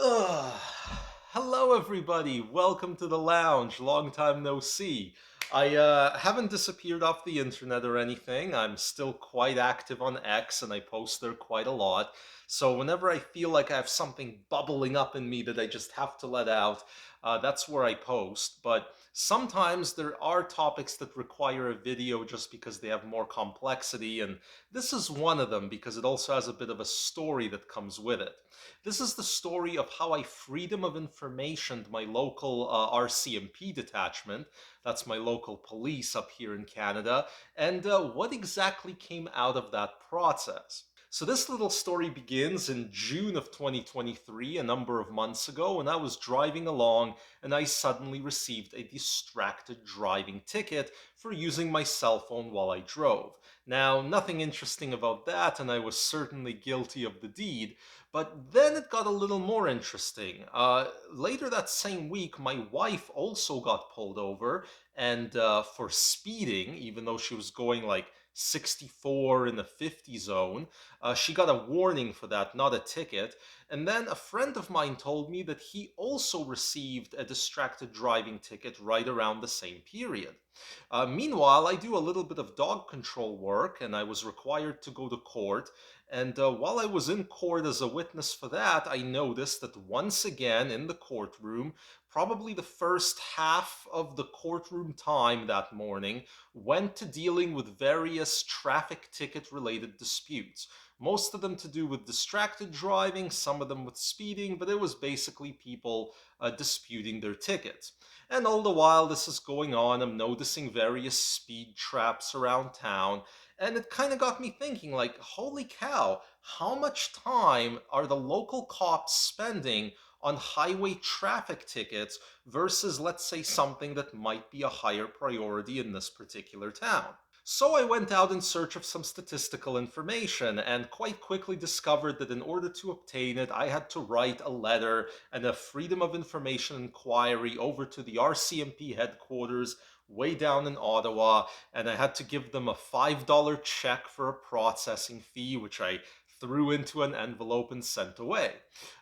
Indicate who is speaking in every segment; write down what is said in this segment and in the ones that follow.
Speaker 1: Ugh. Hello, everybody. Welcome to the lounge. Long time no see. I haven't disappeared off the internet or anything. I'm still quite active on X and I post there quite a lot. So, whenever I feel like I have something bubbling up in me that I just have to let out, that's where I post. But sometimes there are topics that require a video just because they have more complexity. And this is one of them because it also has a bit of a story that comes with it. This is the story of how I freedom of information my local RCMP detachment, that's my local police up here in Canada, and what exactly came out of that process. So, this little story begins in June of 2023, a number of months ago, and I was driving along and I suddenly received a distracted driving ticket for using my cell phone while I drove. Now, nothing interesting about that, and I was certainly guilty of the deed, but then it got a little more interesting. Later that same week, my wife also got pulled over and for speeding, even though she was going like 64 in the 50 zone. She got a warning for that, not a ticket. And then a friend of mine told me that he also received a distracted driving ticket right around the same period. Meanwhile, I do a little bit of dog control work and I was required to go to court. And while I was in court as a witness for that, I noticed that once again in the courtroom, probably the first half of the courtroom time that morning went to dealing with various traffic ticket related disputes. Most of them to do with distracted driving, some of them with speeding, but it was basically people disputing their tickets. And all the while this is going on, I'm noticing various speed traps around town. And it kind of got me thinking, like, holy cow, how much time are the local cops spending on highway traffic tickets versus, let's say, something that might be a higher priority in this particular town? So I went out in search of some statistical information and quite quickly discovered that in order to obtain it, I had to write a letter and a Freedom of Information inquiry over to the RCMP headquarters way down in Ottawa, and I had to give them a $5 check for a processing fee, which I threw into an envelope and sent away.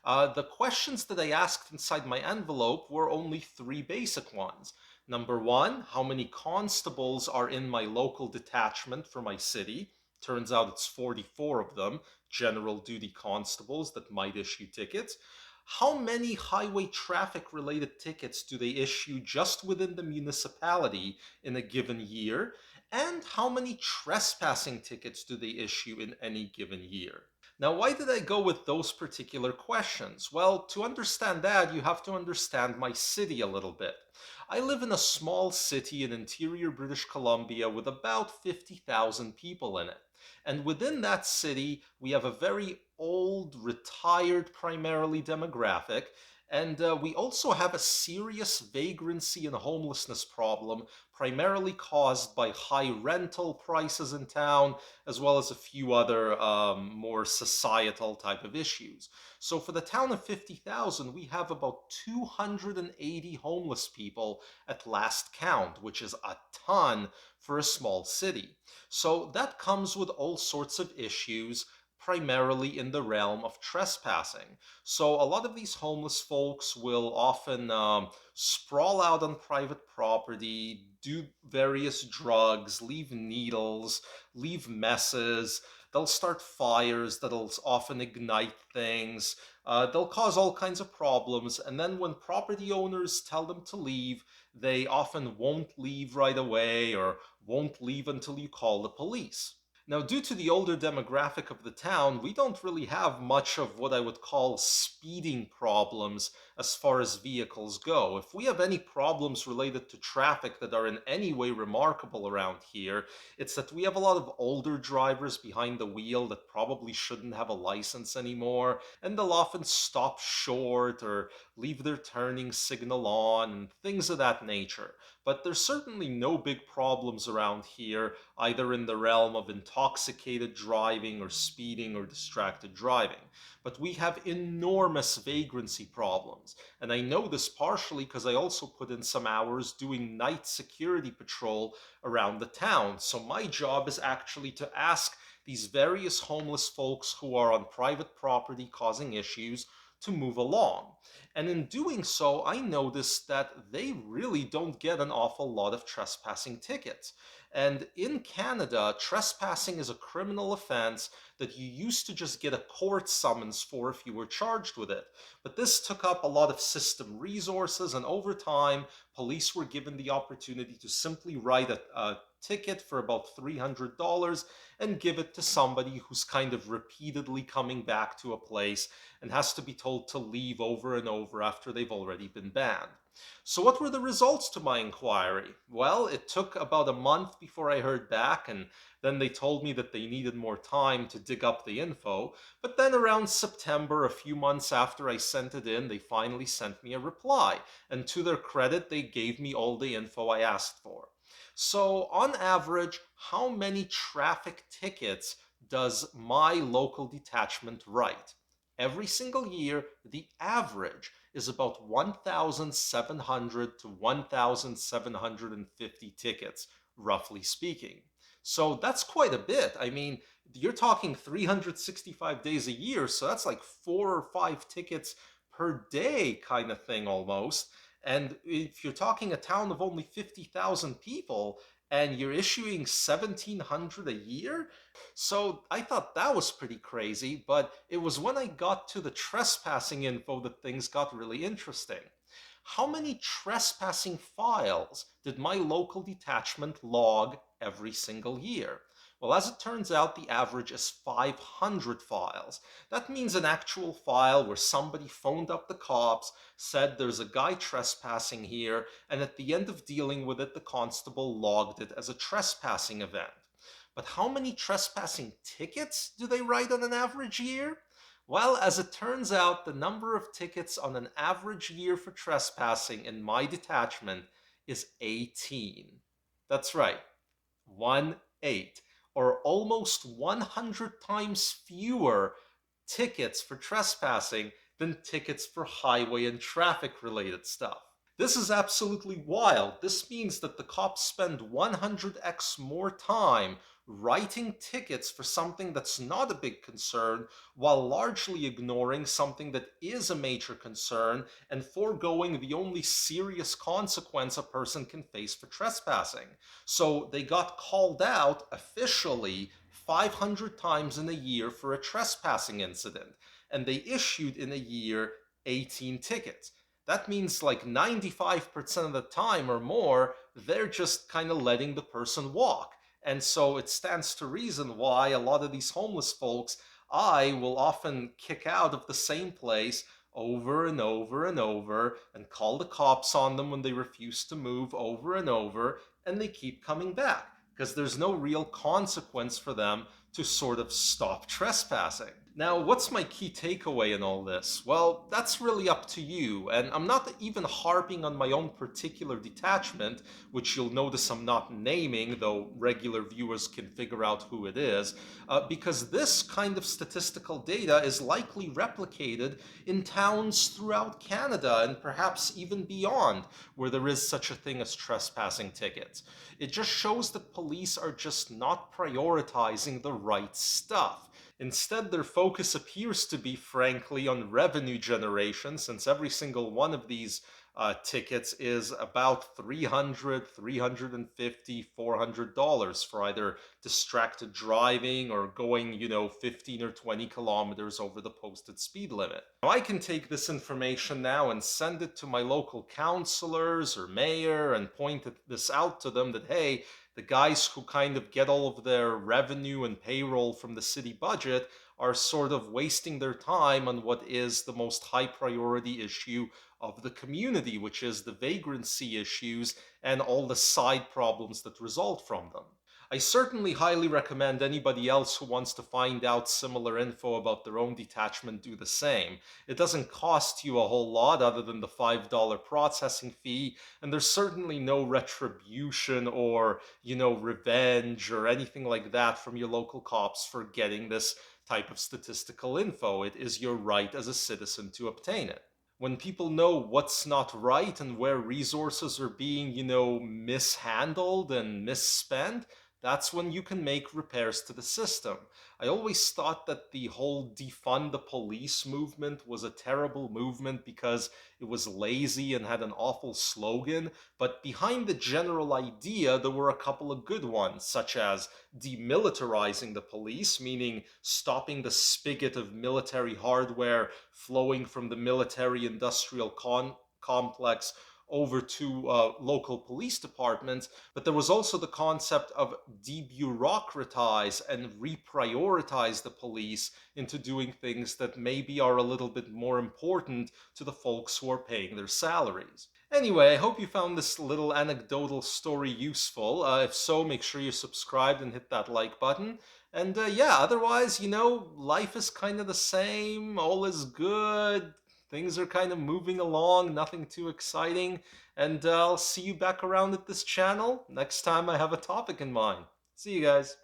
Speaker 1: The questions that I asked inside my envelope were only three basic ones. Number one, how many constables are in my local detachment for my city? Turns out it's 44 of them, general duty constables that might issue tickets. How many highway traffic related tickets do they issue just within the municipality in a given year? And how many trespassing tickets do they issue in any given year? Now, why did I go with those particular questions? Well, to understand that, you have to understand my city a little bit. I live in a small city in interior British Columbia with about 50,000 people in it. And within that city, we have a very old, retired primarily demographic. And we also have a serious vagrancy and homelessness problem, primarily caused by high rental prices in town, as well as a few other more societal type of issues. So for the town of 50,000, we have about 280 homeless people at last count, which is a ton for a small city. So that comes with all sorts of issues, primarily in the realm of trespassing. So a lot of these homeless folks will often sprawl out on private property, do various drugs, leave needles, leave messes. They'll start fires that'll often ignite things. They'll cause all kinds of problems. And then when property owners tell them to leave, they often won't leave right away or won't leave until you call the police. Now, due to the older demographic of the town, we don't really have much of what I would call speeding problems as far as vehicles go. If we have any problems related to traffic that are in any way remarkable around here, it's that we have a lot of older drivers behind the wheel that probably shouldn't have a license anymore, and they'll often stop short or leave their turning signal on and things of that nature. But there's certainly no big problems around here, either in the realm of intoxicated driving or speeding or distracted driving. But we have enormous vagrancy problems. And I know this partially because I also put in some hours doing night security patrol around the town. So my job is actually to ask these various homeless folks who are on private property causing issues to move along. And in doing so, I noticed that they really don't get an awful lot of trespassing tickets. And in Canada, trespassing is a criminal offense that you used to just get a court summons for if you were charged with it. But this took up a lot of system resources, and over time, police were given the opportunity to simply write a ticket for about $300 and give it to somebody who's kind of repeatedly coming back to a place and has to be told to leave over and over after they've already been banned. So, what were the results to my inquiry? Well, it took about a month before I heard back, and then they told me that they needed more time to dig up the info. But then around September, a few months after I sent it in, they finally sent me a reply. And to their credit, they gave me all the info I asked for. So, on average, how many traffic tickets does my local detachment write? Every single year, the average is about 1,700 to 1,750 tickets, roughly speaking. So that's quite a bit. I mean, you're talking 365 days a year, so that's like 4 or 5 tickets per day kind of thing almost. And if you're talking a town of only 50,000 people and you're issuing 1,700 a year, so I thought that was pretty crazy, but it was when I got to the trespassing info that things got really interesting. How many trespassing files did my local detachment log every single year? Well, as it turns out, the average is 500 files. That means an actual file where somebody phoned up the cops, said there's a guy trespassing here, and at the end of dealing with it, the constable logged it as a trespassing event. But how many trespassing tickets do they write on an average year? Well, as it turns out, the number of tickets on an average year for trespassing in my detachment is 18. That's right, 1 8, or almost 100 times fewer tickets for trespassing than tickets for highway and traffic related stuff. This is absolutely wild. This means that the cops spend 100x more time writing tickets for something that's not a big concern, while largely ignoring something that is a major concern and foregoing the only serious consequence a person can face for trespassing. So they got called out officially 500 times in a year for a trespassing incident, and they issued in a year 18 tickets. That means like 95% of the time or more, they're just kind of letting the person walk. And so it stands to reason why a lot of these homeless folks, I will often kick out of the same place over and over and over and call the cops on them when they refuse to move over and over, and they keep coming back because there's no real consequence for them to sort of stop trespassing. Now, what's my key takeaway in all this? Well, that's really up to you, and I'm not even harping on my own particular detachment, which you'll notice I'm not naming, though regular viewers can figure out who it is, because this kind of statistical data is likely replicated in towns throughout Canada and perhaps even beyond, where there is such a thing as trespassing tickets. It just shows that police are just not prioritizing the right stuff. Instead, their focus appears to be, frankly, on revenue generation, since every single one of these tickets is about $300, $350, $400 for either distracted driving or going, 15 or 20 kilometers over the posted speed limit. Now, I can take this information now and send it to my local councillors or mayor and point this out to them that, hey, the guys who kind of get all of their revenue and payroll from the city budget are sort of wasting their time on what is the most high priority issue of the community, which is the vagrancy issues and all the side problems that result from them. I certainly highly recommend anybody else who wants to find out similar info about their own detachment do the same. It doesn't cost you a whole lot other than the $5 processing fee, and there's certainly no retribution or, revenge or anything like that from your local cops for getting this type of statistical info. It is your right as a citizen to obtain it. When people know what's not right and where resources are being, mishandled and misspent, that's when you can make repairs to the system. I always thought that the whole defund the police movement was a terrible movement because it was lazy and had an awful slogan, but behind the general idea, there were a couple of good ones, such as demilitarizing the police, meaning stopping the spigot of military hardware flowing from the military industrial complex over to local police departments. But there was also the concept of debureaucratize and reprioritize the police into doing things that maybe are a little bit more important to the folks who are paying their salaries. Anyway, I hope you found this little anecdotal story useful. If so, make sure you're subscribed and hit that like button. And yeah, otherwise, life is kind of the same. All is good. Things are kind of moving along, nothing too exciting. And I'll see you back around at this channel next time I have a topic in mind. See you guys.